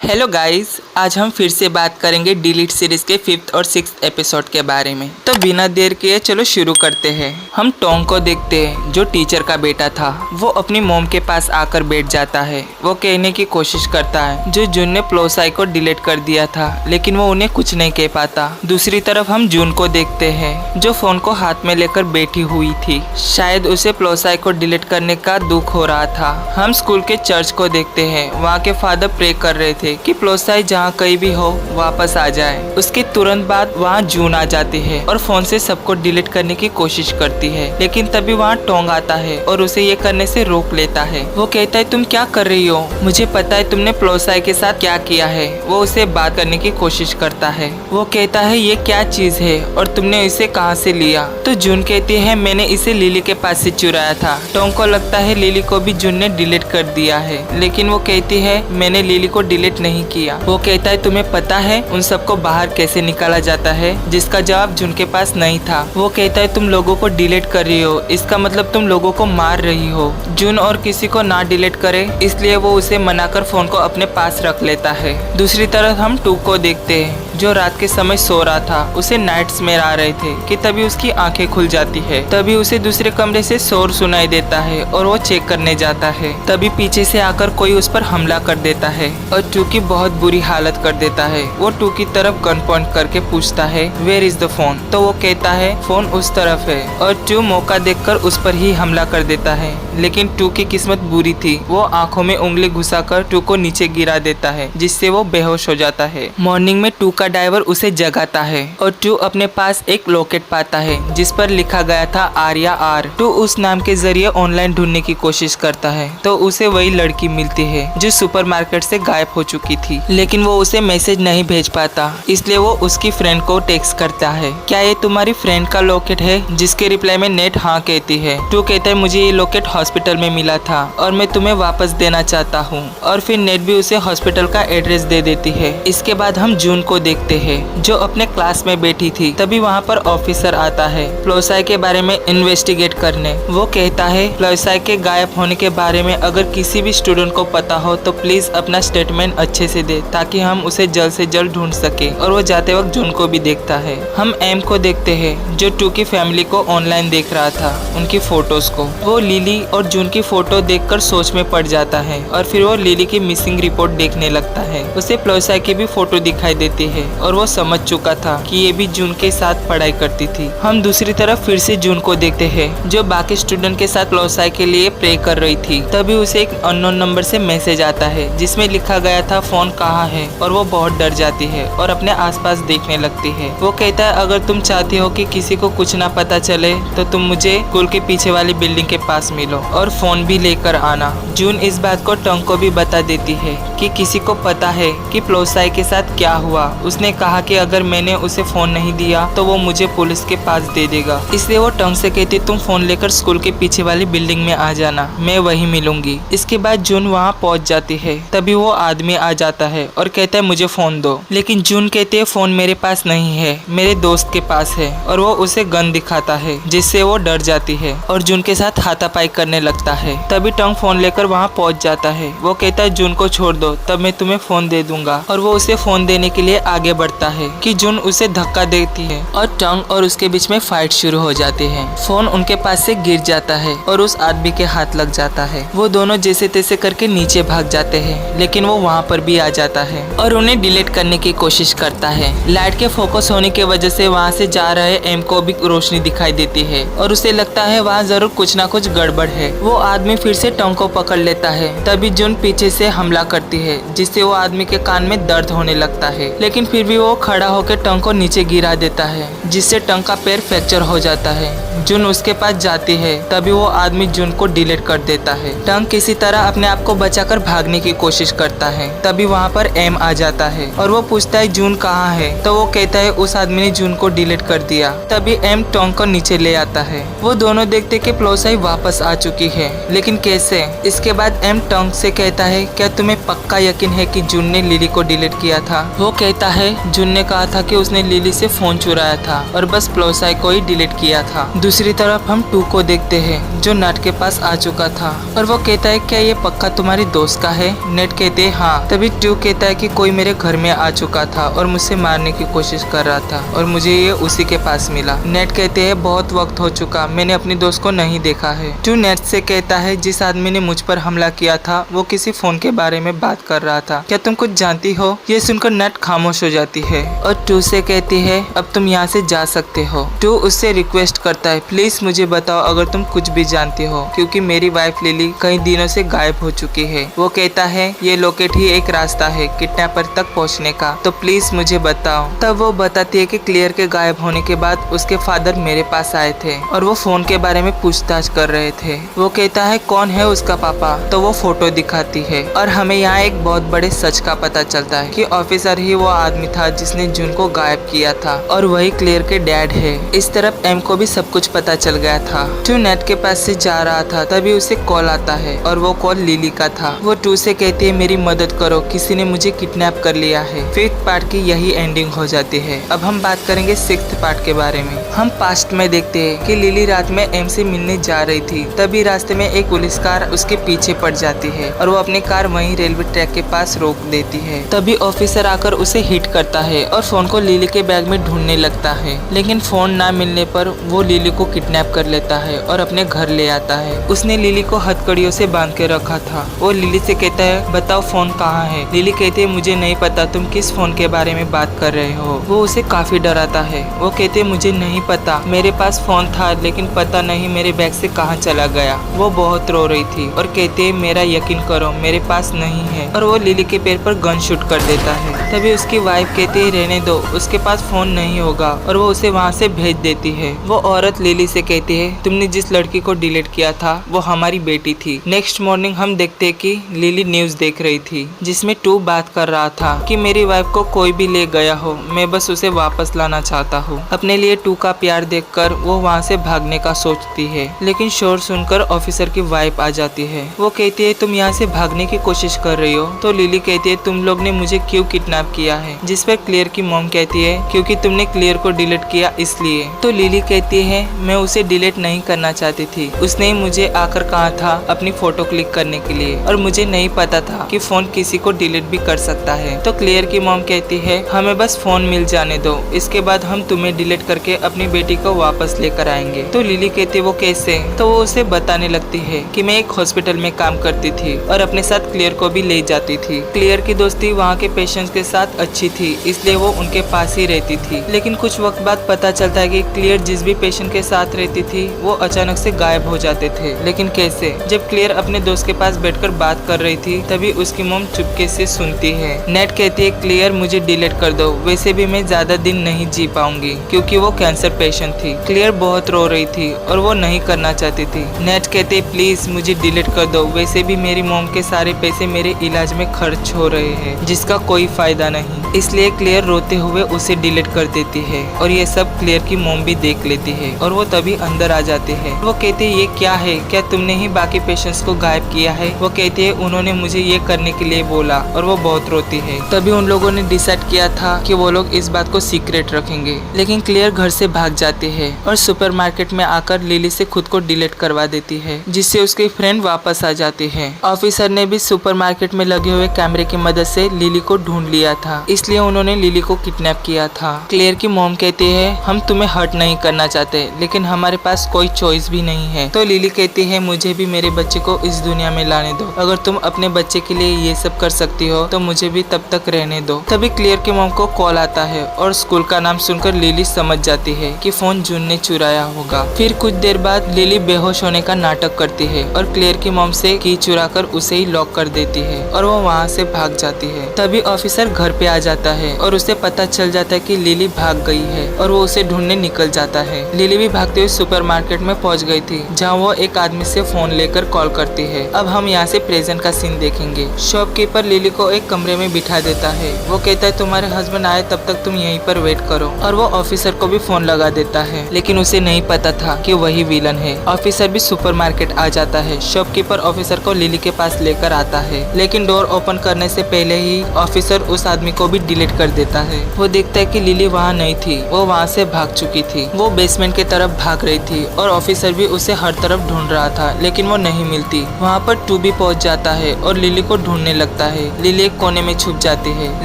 Hello guys, आज हम फिर से बात करेंगे डिलीट सीरीज के 5th और 6th एपिसोड के बारे में। तो बिना देर किए चलो शुरू करते हैं। हम टोंग को देखते हैं जो टीचर का बेटा था। वो अपनी मॉम के पास आकर बैठ जाता है। वो कहने की कोशिश करता है जो जून ने प्लोसाई को डिलीट कर दिया था, लेकिन वो उन्हें कुछ नहीं कह पाता। दूसरी तरफ हम जून को देखते हैं जो फोन को हाथ में लेकर बैठी हुई थी। शायद उसे प्लोसाई को डिलीट करने का दुख हो रहा था। हम स्कूल के चर्च को देखते हैं। वहाँ के फादर प्रे कर रहे थे कि प्लोसाई जहाँ कहीं भी हो वापस आ जाए। उसके तुरंत बाद वहाँ जून आ जाती है और फोन से सबको डिलीट करने की कोशिश करती है, लेकिन तभी वहाँ टोंग आता है और उसे ये करने से रोक लेता है। वो कहता है तुम क्या कर रही हो, मुझे पता है तुमने प्लोसाई के साथ क्या किया है। वो उसे बात करने की कोशिश करता है। वो कहता है ये क्या चीज है और तुमने इसे कहाँ से लिया। तो जून कहती है मैंने इसे लिली के पास से चुराया था। टोंग को लगता है लिली को भी जून ने डिलीट कर दिया है, लेकिन वो कहती है मैंने लिली को डिलीट नहीं किया। वो कहता है तुम्हें पता है उन सबको बाहर कैसे निकाला जाता है, जिसका जवाब जून के पास नहीं था। वो कहता है तुम लोगों को डिलीट कर रही हो, इसका मतलब तुम लोगों को मार रही हो। जून और किसी को ना डिलीट करे इसलिए वो उसे मनाकर फोन को अपने पास रख लेता है। दूसरी तरफ हम टू को देखते हैं जो रात के समय सो रहा था। उसे नाइट्समेयर आ रहे थे कि तभी उसकी आंखें खुल जाती है। तभी उसे दूसरे कमरे से शोर सुनाई देता है और वो चेक करने जाता है। तभी पीछे से आकर कोई उस पर हमला कर देता है और टू की बहुत बुरी हालत कर देता है। वो टू की तरफ गन पॉइंट करके पूछता है वेयर इज द फोन। तो वो कहता है फोन उस तरफ है और टू मौका देखकर उस पर ही हमला कर देता है, लेकिन टू की किस्मत बुरी थी। वो आंखों में उंगली घुसाकर टू को नीचे गिरा देता है, जिससे वो बेहोश हो जाता है। मॉर्निंग में टू का ड्राइवर उसे जगाता है और टू अपने पास एक लॉकेट पाता है जिस पर लिखा गया था आर्या आर। टू उस नाम के जरिए ऑनलाइन ढूंढने की कोशिश करता है तो उसे वही लड़की मिलती है जो सुपरमार्केट से गायब हो चुकी थी, लेकिन वो उसे मैसेज नहीं भेज पाता, इसलिए वो उसकी फ्रेंड को टेक्स्ट करता है क्या ये तुम्हारी फ्रेंड का लॉकेट है, जिसके रिप्लाई में नेट हाँ कहती है। टू कहता है मुझे ये लॉकेट हॉस्पिटल में मिला था और मैं तुम्हें वापस देना चाहता हूँ, और फिर नेट भी उसे हॉस्पिटल का एड्रेस दे देती है। इसके बाद हम जून को देखते हैं जो अपने क्लास में बैठी थी। तभी वहाँ पर ऑफिसर आता है प्लोसाई के बारे में इन्वेस्टिगेट करने। वो कहता है प्लोसाई के गायब होने के बारे में अगर किसी भी स्टूडेंट को पता हो तो प्लीज अपना स्टेटमेंट अच्छे से दे ताकि हम उसे जल्द से जल्द ढूंढ सके। और वो जाते वक्त जून को भी देखता है। हम एम को देखते हैं जो टू की फैमिली को ऑनलाइन देख रहा था, उनकी फोटोज को। वो लिली और जून की फोटो देखकर सोच में पड़ जाता है और फिर वो लिली की मिसिंग रिपोर्ट देखने लगता है। उसे प्लोसाई की भी फोटो दिखाई देती है और वो समझ चुका था कि ये भी जून के साथ पढ़ाई करती थी। हम दूसरी तरफ फिर से जून को देखते हैं जो बाकी स्टूडेंट के साथ प्लोसाई के लिए प्रे कर रही थी। तभी उसे एक अननोन नंबर से मैसेज आता है जिसमें लिखा गया था फोन कहाँ है, और वो बहुत डर जाती है और अपने आसपास देखने लगती है। वो कहता है अगर तुम चाहती हो कि किसी को कुछ ना पता चले तो तुम मुझे स्कूल के पीछे वाली बिल्डिंग के पास मिलो और फोन भी लेकर आना। जून इस बात को टोंग को भी बता देती है कि किसी को पता है कि प्लोसाई के साथ क्या हुआ। उसने कहा कि अगर मैंने उसे फोन नहीं दिया तो वो मुझे पुलिस के पास दे देगा, इसलिए वो टोंग से कहती तुम फोन लेकर स्कूल के पीछे वाली बिल्डिंग में आ जाना, मैं वहीं मिलूंगी। इसके बाद जून वहाँ पहुँच जाती है। तभी वो आदमी आ जाता है और कहता है मुझे फोन दो, लेकिन जून कहती है फोन मेरे पास नहीं है, मेरे दोस्त के पास है, और वो उसे गन दिखाता है जिससे वो डर जाती है और जून के साथ हाथापाई करने लगता है। तभी टोंग फोन लेकर वहाँ पहुँच जाता है। वो कहता है जून को छोड़ दो तब मैं तुम्हें फोन दे दूंगा, और वो उसे फोन देने के लिए आगे बढ़ता है कि जून उसे धक्का देती है और टोंग और उसके बीच में फाइट शुरू हो जाती है। फोन उनके पास से गिर जाता है और उस आदमी के हाथ लग जाता है। वो दोनों जैसे तैसे करके नीचे भाग जाते हैं, लेकिन वो वहाँ पर भी आ जाता है और उन्हें डिलीट करने की कोशिश करता है। लाइट के फोकस होने की वजह से वहाँ से जा रहे एम को भी रोशनी दिखाई देती है और उसे लगता है वहाँ जरूर कुछ ना कुछ गड़बड़ है। वो आदमी फिर से टोंग को पकड़ लेता है। तभी जून पीछे से हमला करती है जिससे वो आदमी के कान में दर्द होने लगता है, लेकिन फिर भी वो खड़ा होकर टोंग को नीचे गिरा देता है जिससे टोंग का पैर फ्रैक्चर हो जाता है। जून उसके पास जाती है। तभी वो आदमी जून को डिलीट कर देता है। टोंग किसी तरह अपने आप को बचाकर भागने की कोशिश करता है। तभी वहाँ पर एम आ जाता है और वो पूछता है जून कहाँ है। तो वो कहता है उस आदमी ने जून को डिलीट कर दिया। तभी एम टोंग को नीचे ले आता है। वो दोनों देखते कि प्लोसाई वापस आ चुकी है, लेकिन कैसे। इसके बाद एम टोंग से कहता है क्या तुम्हें पक्का यकीन है कि जून ने लिली को डिलीट किया था। वो कहता है जुन ने कहा था कि उसने लिली से फोन चुराया था और बस प्लोसाई को ही डिलीट किया था। दूसरी तरफ हम टू को देखते हैं जो नेट के पास आ चुका था और वो कहता है क्या ये पक्का तुम्हारी दोस्त का है? नेट कहते हैं हाँ। तभी टू कहता है कि कोई मेरे घर में आ चुका था और मुझसे मारने की कोशिश कर रहा था और मुझे ये उसी के पास मिला। नेट कहते हैं बहुत वक्त हो चुका, मैंने अपनी दोस्त को नहीं देखा है। टू नेट से कहता है जिस आदमी ने मुझ पर हमला किया था वो किसी फोन के बारे में बात कर रहा था, क्या तुम कुछ जानती हो? ये सुनकर नेट खामोश हो जाती है और टू से कहती है अब तुम यहाँ से जा सकते हो। टू उससे रिक्वेस्ट करता है प्लीज मुझे बताओ अगर तुम कुछ भी जानती हो, क्योंकि मेरी वाइफ लिली कई दिनों से गायब हो चुकी है। वो कहता है ये लोकेट ही एक रास्ता है किडनैपर तक पहुँचने का, तो प्लीज मुझे बताओ। तब वो बताती है कि क्लियर के गायब होने के बाद उसके फादर मेरे पास आए थे और वो फोन के बारे में पूछताछ कर रहे थे। वो कहता है कौन है उसका पापा? तो वो फोटो दिखाती है और हमें यहाँ एक बहुत बड़े सच का पता चलता है कि ऑफिसर ही वो आदमी था जिसने जून को गायब किया था और वही क्लियर के डैड है। इस तरफ एम को भी सब कुछ पता चल गया था। टू नेट के पास से जा रहा था तभी उसे कॉल आता है और वो कॉल लिली का था। वो टू से कहती है मेरी मदद करो, किसी ने मुझे किडनैप कर लिया है। 5th पार्ट की यही एंडिंग हो जाती है। अब हम बात करेंगे 6th पार्ट के बारे में। हम पास्ट में देखते हैं कि लिली रात में एम से मिलने जा रही थी, तभी रास्ते में एक पुलिस कार उसके पीछे पड़ जाती है और वो अपनी कार वहीं रेलवे ट्रैक के पास रोक देती है। तभी ऑफिसर आकर उसे हिट करता है और फोन को लिली के बैग में ढूंढने लगता है, लेकिन फोन ना मिलने पर वो लिली को किडनैप कर लेता है और अपने घर ले आता है। उसने लिली को हथकड़ियों से बांध के रखा था। वो लिली से कहता है बताओ फोन कहाँ है? लिली कहती है मुझे नहीं पता, तुम किस फोन के बारे में बात कर रहे हो? वो उसे काफी डराता है। वो कहते है मुझे नहीं पता, मेरे पास फोन था लेकिन पता नहीं मेरे बैग से कहाँ चला गया। वो बहुत रो रही थी और कहते है मेरा यकीन करो मेरे पास नहीं है, और वो लिली के पैर पर गन शूट कर देता है। तभी उसकी वाइफ कहती है रहने दो, उसके पास फोन नहीं होगा, और वो उसे वहाँ से भेज देती है। वो औरत लिली से कहती है तुमने जिस लड़की को डिलीट किया था वो हमारी बेटी थी। नेक्स्ट मॉर्निंग हम देखते हैं कि लिली न्यूज देख रही थी जिसमें टू बात कर रहा था कि मेरी वाइफ को कोई भी ले गया हो, मैं बस उसे वापस लाना चाहता हूँ। अपने लिए टू का प्यार देखकर वो वहाँ से भागने का सोचती है, लेकिन शोर सुनकर ऑफिसर की वाइफ आ जाती है। वो कहती है तुम यहाँ से भागने की कोशिश कर रही हो? तो लिली कहती है तुम लोग ने मुझे क्यों किडनैप किया है? जिस पर क्लियर की मॉम कहती है क्योंकि तुमने क्लियर को डिलीट किया इसलिए। तो लिली कहती है मैं उसे डिलीट नहीं करना चाहती थी, उसने ही मुझे आकर कहा था अपनी फोटो क्लिक करने के लिए, और मुझे नहीं पता था कि फोन किसी को डिलीट भी कर सकता है। तो क्लियर की मॉम कहती है हमें बस फोन मिल जाने दो, इसके बाद हम तुम्हें डिलीट करके अपनी बेटी को वापस लेकर आएंगे। तो लिली कहती है वो कैसे? तो वो उसे बताने लगती है कि मैं एक हॉस्पिटल में काम करती थी और अपने साथ क्लियर को भी ले जाती थी। क्लियर की दोस्ती वहाँ के पेशेंट्स के साथ अच्छी थी, इसलिए वो उनके पास ही रहती थी। लेकिन कुछ वक्त बाद पता चलता है कि क्लियर जिस भी पेशेंट के साथ रहती थी वो अचानक से गायब हो जाते थे। लेकिन कैसे? जब क्लियर अपने दोस्त के पास बैठकर बात कर रही थी तभी उसकी मॉम चुपके से सुनती है। नेट कहती है क्लियर मुझे डिलीट कर दो, वैसे भी मैं ज्यादा दिन नहीं जी पाऊंगी, क्योंकि वो कैंसर पेशेंट थी। क्लियर बहुत रो रही थी और वो नहीं करना चाहती थी। नेट कहते प्लीज मुझे डिलीट कर दो, वैसे भी मेरी मॉम के सारे पैसे मेरे इलाज में खर्च हो रहे हैं जिसका कोई फायदा नहीं। इसलिए क्लियर रोते हुए उसे डिलीट कर देती है और ये सब क्लियर की मॉम भी देख लेती है और वो तभी अंदर आ जाती है। वो कहती है ये क्या है, क्या तुमने ही बाकी पेशेंट्स को गायब किया है? वो कहती है उन्होंने मुझे ये करने के लिए बोला, और वो बहुत रोती है। तभी उन लोगों ने डिसाइड किया था कि वो लोग इस बात को सीक्रेट रखेंगे, लेकिन क्लियर घर से भाग जाती है और सुपरमार्केट में आकर लिली से खुद को डिलीट करवा देती है, जिससे उसकी फ्रेंड वापस आ जाती है। ऑफिसर ने भी सुपरमार्केट में लगे हुए कैमरे की मदद से लिली को ढूंढ लिया था, इसलिए उन्होंने लिली को किडनैप किया था। क्लियर की मॉम कहती है हम तुम्हें हर्ट नहीं करना चाहते, लेकिन हमारे पास कोई चॉइस भी नहीं है। तो लिली कहती है मुझे भी मेरे बच्चे को इस दुनिया में लाने दो, अगर तुम अपने बच्चे के लिए ये सब कर सकती हो तो मुझे भी तब तक रहने दो। तभी क्लियर की मॉम को कॉल आता है और स्कूल का नाम सुनकर लिली समझ जाती है कि फोन जून ने चुराया होगा। फिर कुछ देर बाद लिली बेहोश होने का नाटक करती है और क्लियर की मॉम से की चुरा कर उसे ही लॉक कर देती है और वो वहाँ से भाग जाती है। तभी ऑफिसर घर पे आ जाता है और उसे पता चल जाता है कि लिली भाग गई है और वो उसे ढूंढने निकल जाता है। लिली भी भागते हुए सुपरमार्केट में पहुंच गई थी, जहां वो एक आदमी से फोन लेकर कॉल करती है। अब हम यहाँ से प्रेजेंट का सीन देखेंगे। शॉपकीपर लिली को एक कमरे में बिठा देता है। वो कहता है तुम्हारे हस्बैंड आए तब तक तुम यहीं पर वेट करो, और वो ऑफिसर को भी फोन लगा देता है, लेकिन उसे नहीं पता था कि वही विलन है। ऑफिसर भी सुपरमार्केट आ जाता है। शॉपकीपर ऑफिसर को लिली के पास लेकर आता है, लेकिन डोर ओपन करने से पहले ही ऑफिसर उस आदमी को भी डिलीट कर देता है। वो देखता है कि लिली वहाँ नहीं थी, वो वहाँ से भाग चुकी थी। वो बेसमेंट की तरफ भाग रही थी और ऑफिसर भी उसे हर तरफ ढूंढ रहा था, लेकिन वो नहीं मिलती। वहाँ पर टू भी पहुँच जाता है और लिली को ढूंढने लगता है। लिली एक कोने में छुप जाती है,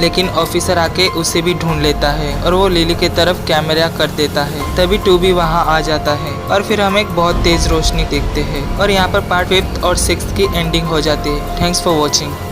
लेकिन ऑफिसर आके उसे भी ढूंढ लेता है और वो लिली की तरफ कैमरा कर देता है। तभी टू भी वहाँ आ जाता है और फिर हम एक बहुत तेज रोशनी देखते हैं और यहाँ पर पार्ट 5th और 6th की एंडिंग हो जाती है। Thanks for watching.